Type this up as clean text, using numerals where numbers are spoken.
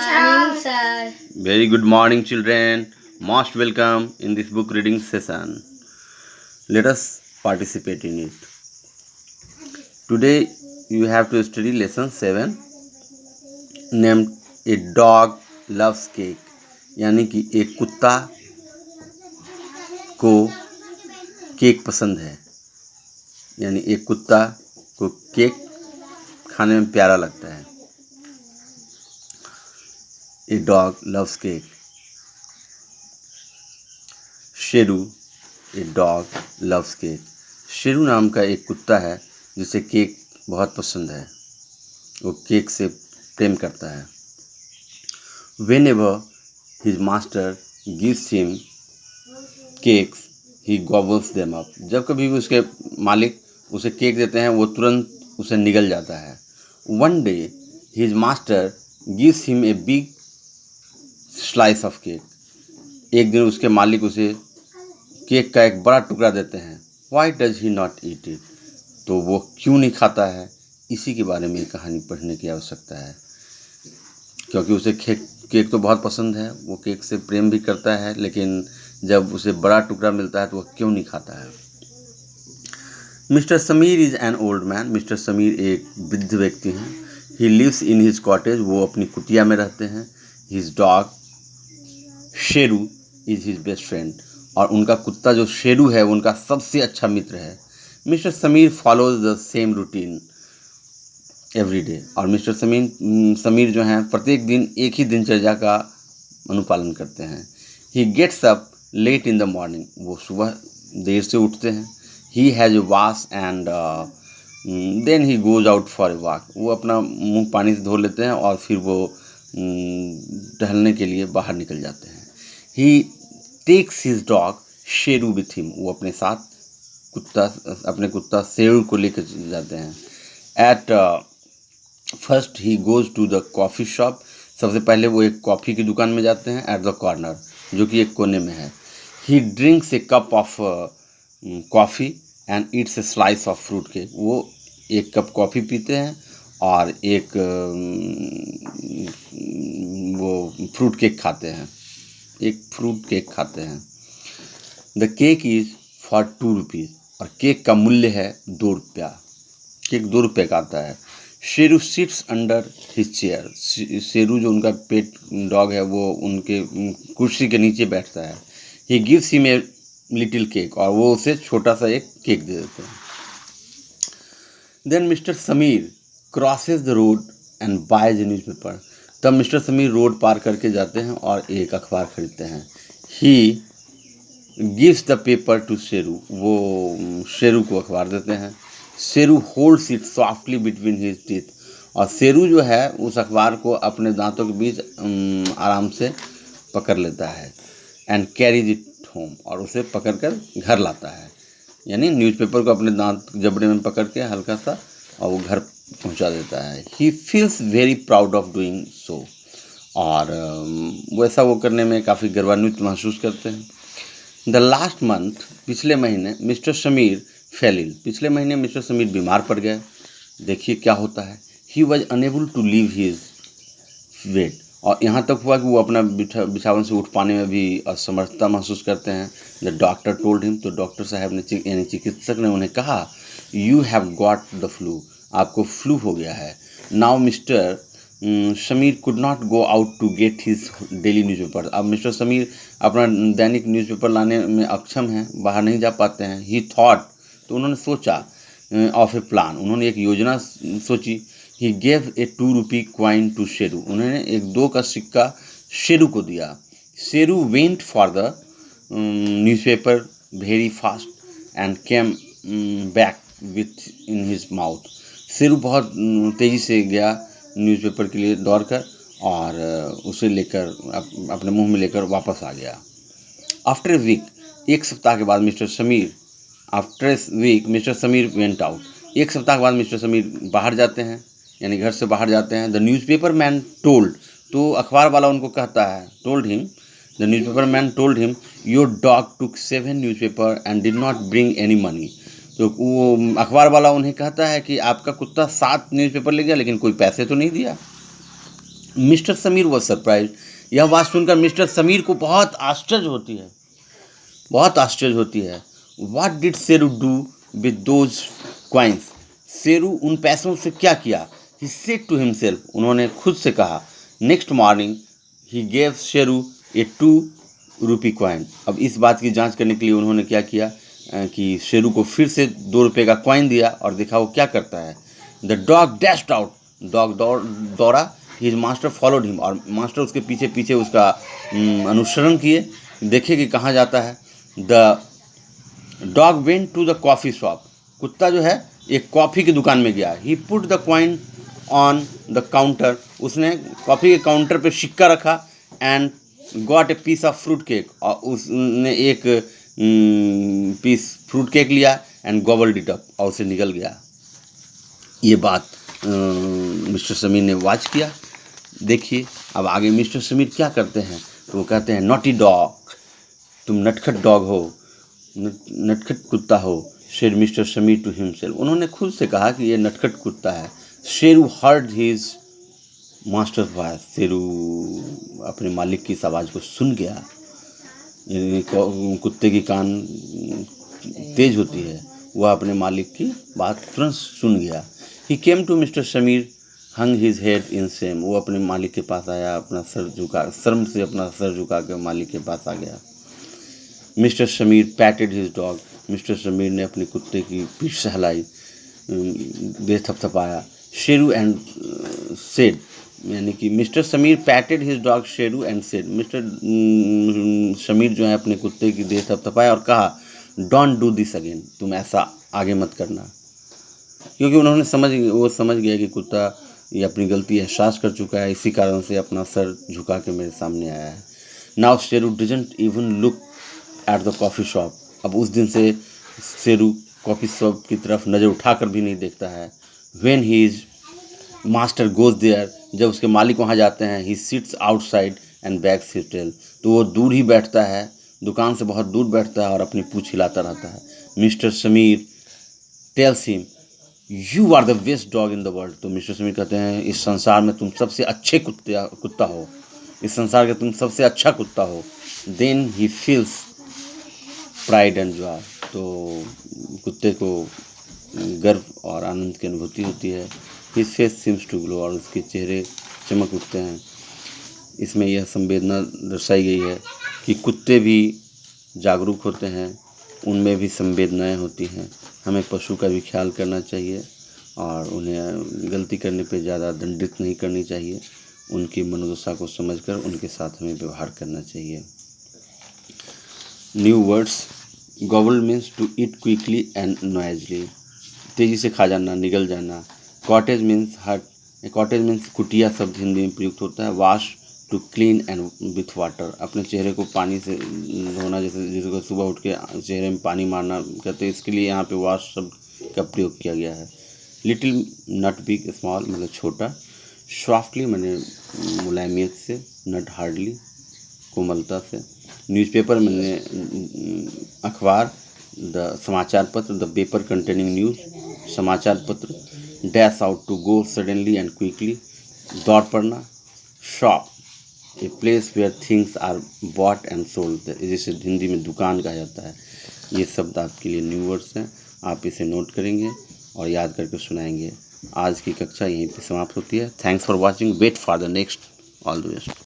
morning, sir. Very good morning, children. Most welcome in this book reading session. Let us participate in it. Today, you have to study lesson 7 named A Dog Loves Cake. यानी कि एक कुत्ता को cake पसंद है, यानी एक कुत्ता को केक खाने में प्यारा लगता है. A dog loves cake. Sheru, a dog loves cake. Sheru नाम का एक कुत्ता है जिसे केक बहुत पसंद है. वो केक से प्रेम करता है. Whenever his master gives him cakes, he gobbles them up. जब कभी भी उसके मालिक उसे केक देते हैं वो तुरंत उसे निगल जाता है. One day his master gives him a big slice of cake. एक दिन उसके मालिक उसे केक का एक बड़ा टुकड़ा देते हैं. Why does he not eat it? तो वो क्यों नहीं खाता है? इसी के बारे में कहानी पढ़ने की आवश्यकता है, क्योंकि उसे केक तो बहुत पसंद है. वो केक से प्रेम भी करता है, लेकिन जब उसे बड़ा टुकड़ा मिलता है तो वह क्यों नहीं खाता है. Mister Sameer is an old man. Mister Sameer एक वृद्ध व्यक्ति हैं. He lives in his cottage. वो अपनी कुटिया में रहते हैं. His dog Sheru is his best friend. और उनका कुत्ता जो शेरू है वो उनका सबसे अच्छा मित्र है. Mister Sameer follows the same routine every day. और मिस्टर समीर जो हैं प्रत्येक दिन एक ही दिनचर्या का अनुपालन करते हैं. He gets up late in the morning. वो सुबह देर से उठते हैं. He has a wash and then he goes out for a walk. वो अपना मुंह पानी से धो लेते हैं और फिर वो टहलने के लिए बाहर निकल जाते हैं. He takes his dog Sheru with him. वो अपने साथ अपने कुत्ता शेरू को लेकर जाते हैं. At first he goes to the coffee shop. सबसे पहले वो एक कॉफ़ी की दुकान में जाते हैं एट द कॉर्नर, जो कि एक कोने में है. ही drinks A cup of coffee and eats a slice of fruit cake. वो एक कप कॉफ़ी पीते हैं और एक वो फ्रूट केक खाते हैं. The cake is for 2 rupees. और केक का मूल्य है 2 रुपया. केक 2 रुपये का आता है. Sheru sits under his chair. Sheru जो उनका पेट डॉग है वो उनके कुर्सी के नीचे बैठता है. He gives him a little cake. और वो उसे छोटा सा एक केक दे देते हैं. Then mister Sameer crosses the road and buys a newspaper. तब मिस्टर समीर रोड पार करके जाते हैं और एक अखबार खरीदते हैं. He gives the paper to Sheru. वो शेरू को अखबार देते हैं. Sheru holds it softly between his teeth. और शेरू जो है उस अखबार को अपने दांतों के बीच आराम से पकड़ लेता है. And carries it home. और उसे पकड़कर घर लाता है. यानी न्यूज़पेपर को अपने दांत जबड़े में पकड़ के हल्का सा और वो घर पहुंचा देता है. He feels very proud of doing so. और वैसा वो करने में काफ़ी गर्वान्वित महसूस करते हैं. The last month. पिछले महीने मिस्टर समीर फेल इल. पिछले महीने मिस्टर समीर बीमार पड़ गए. देखिए क्या होता है. He was unable to leave his bed. और यहाँ तक हुआ कि वो अपना बिछावन से उठ पाने में भी असमर्थता महसूस करते हैं. The doctor told him. तो डॉक्टर साहब ने यानी चिकित्सक ने उन्हें कहा, you have got the flu. आपको फ्लू हो गया है. Now mister Sameer could not go out to get his daily newspaper. अब मिस्टर समीर अपना दैनिक न्यूज़पेपर लाने में अक्षम हैं, बाहर नहीं जा पाते हैं. He thought. तो उन्होंने सोचा ऑफ ए प्लान. उन्होंने एक योजना सोची. He gave a 2 rupee coin to Sheru. उन्होंने एक 2 का सिक्का शेरू को दिया. Sheru went for the newspaper very fast and came back with in his mouth. Sheru बहुत तेज़ी से गया न्यूज़पेपर के लिए दौड़कर और उसे लेकर अपने मुंह में लेकर वापस आ गया. After a week. एक सप्ताह के बाद मिस्टर समीर वेंट आउट. एक सप्ताह के बाद मिस्टर समीर बाहर जाते हैं, यानी घर से बाहर जाते हैं. The newspaper man told. तो अखबार वाला उनको कहता है, the newspaper man told him, your dog took 7 newspaper and did not bring any money. तो वो अखबार वाला उन्हें कहता है कि आपका कुत्ता 7 न्यूज़पेपर ले गया लेकिन कोई पैसे तो नहीं दिया. Mister Sameer was surprise. यह बात सुनकर मिस्टर समीर को बहुत आश्चर्य होती है, बहुत आश्चर्य होती है। What did Sheru do with those coins? Sheru उन पैसों से क्या किया? ही सेड टू हिमसेल्फ, उन्होंने खुद से कहा। Next morning he gave Sheru A 2 rupee coin. अब इस बात की जांच करने के लिए उन्होंने क्या किया कि शेरू को फिर से 2 रुपये का कॉइन दिया और देखा वो क्या करता है। The dog dashed out, dog दौड़ा। हिज मास्टर फॉलोड हिम, और मास्टर उसके पीछे पीछे उसका अनुसरण किए, देखे कि कहाँ जाता है। The dog went to the coffee shop, कुत्ता जो है एक कॉफ़ी की दुकान में गया। He put the coin on the counter, उसने कॉफ़ी के काउंटर पे सिक्का रखा। And got a piece of fruit cake, और उसने एक पीस फ्रूट केक लिया। एंड गॉबल्ड इट अप, और उसे निकल गया। ये बात मिस्टर समीर ने वॉच किया। देखिए अब आगे मिस्टर समीर क्या करते हैं, तो वो कहते हैं नॉटी डॉग, तुम नटखट डॉग हो, नटखट कुत्ता हो। शेर मिस्टर समीर टू हिमसेल्फ, उन्होंने खुद से कहा कि ये नटखट कुत्ता है। Sheru heard his masters voice, Sheru अपने मालिक की इस आवाज़ को सुन गया। कुत्ते की कान तेज होती है, वह अपने मालिक की बात तुरंत सुन गया। He came to mister Sameer hung his head in shame, वो अपने मालिक के पास आया, अपना सर झुका, शर्म से अपना सर झुका के मालिक के पास आ गया। Mister Sameer पैटेड his dog, mister Sameer ने अपने कुत्ते की पीठ सहलाई, दे थपथपाया। शेरू एंड सेड, यानी कि mister Sameer पैटेड his dog Sheru and said, mister Sameer जो है अपने कुत्ते की देह थपथपाया और कहा डोंट डू दिस अगेन, तुम ऐसा आगे मत करना। क्योंकि उन्होंने समझ गया कि कुत्ता ये अपनी गलती एहसास कर चुका है, इसी कारण से अपना सर झुका के मेरे सामने आया है। Now Sheru didn't even look at the coffee shop, अब उस दिन से शेरू कॉफ़ी शॉप की तरफ नज़र उठाकर भी नहीं देखता है। When his master goes there, जब उसके मालिक वहाँ जाते हैं, he sits outside and bags his tail, तो वो दूर ही बैठता है, दुकान से बहुत दूर बैठता है और अपनी पूँछ हिलाता रहता है। Mister Sameer tells him you are the best dog in the world, तो मिस्टर समीर कहते हैं इस संसार में तुम सबसे अच्छे कुत्ता हो, इस संसार के तुम सबसे अच्छा कुत्ता हो। Then he feels pride and joy, तो कुत्ते को गर्व और आनंद की अनुभूति होती है। His face seems to glow, और उसके चेहरे चमक उठते हैं। इसमें यह संवेदना दर्शाई गई है कि कुत्ते भी जागरूक होते हैं, उनमें भी संवेदनाएं होती हैं। हमें पशु का भी ख्याल करना चाहिए और उन्हें गलती करने पे ज़्यादा दंडित नहीं करनी चाहिए। उनकी मनोदशा को समझकर उनके साथ हमें व्यवहार करना चाहिए। New words, gobble means to eat quickly and noisily, तेज़ी से खा जाना, निगल जाना। Cottage means hut, cottage means कुटिया शब्द हिंदी में प्रयुक्त होता है। Wash to clean and with water, अपने चेहरे को पानी से धोना, जैसे जिसको सुबह उठ के चेहरे में पानी मारना कहते हैं, इसके लिए यहाँ पे वॉश शब्द का प्रयोग किया गया है। लिटिल नट बिग स्मॉल मतलब छोटा। सॉफ्टली मैंने मुलायमियत से, नट हार्डली कोमलता से। न्यूज़पेपर मैंने अखबार, द समाचार पत्र, द पेपर कंटेनिंग न्यूज़, समाचार पत्र। Dash out to go suddenly and quickly, दौड़ पड़ना। Shop, a place where things are bought and sold, जिसे हिंदी में दुकान कहा जाता है। ये शब्द आपके लिए न्यू वर्ड्स हैं, आप इसे नोट करेंगे और याद करके सुनाएंगे। आज की कक्षा यहीं पे समाप्त होती है। Thanks for watching, wait for the next, all the best.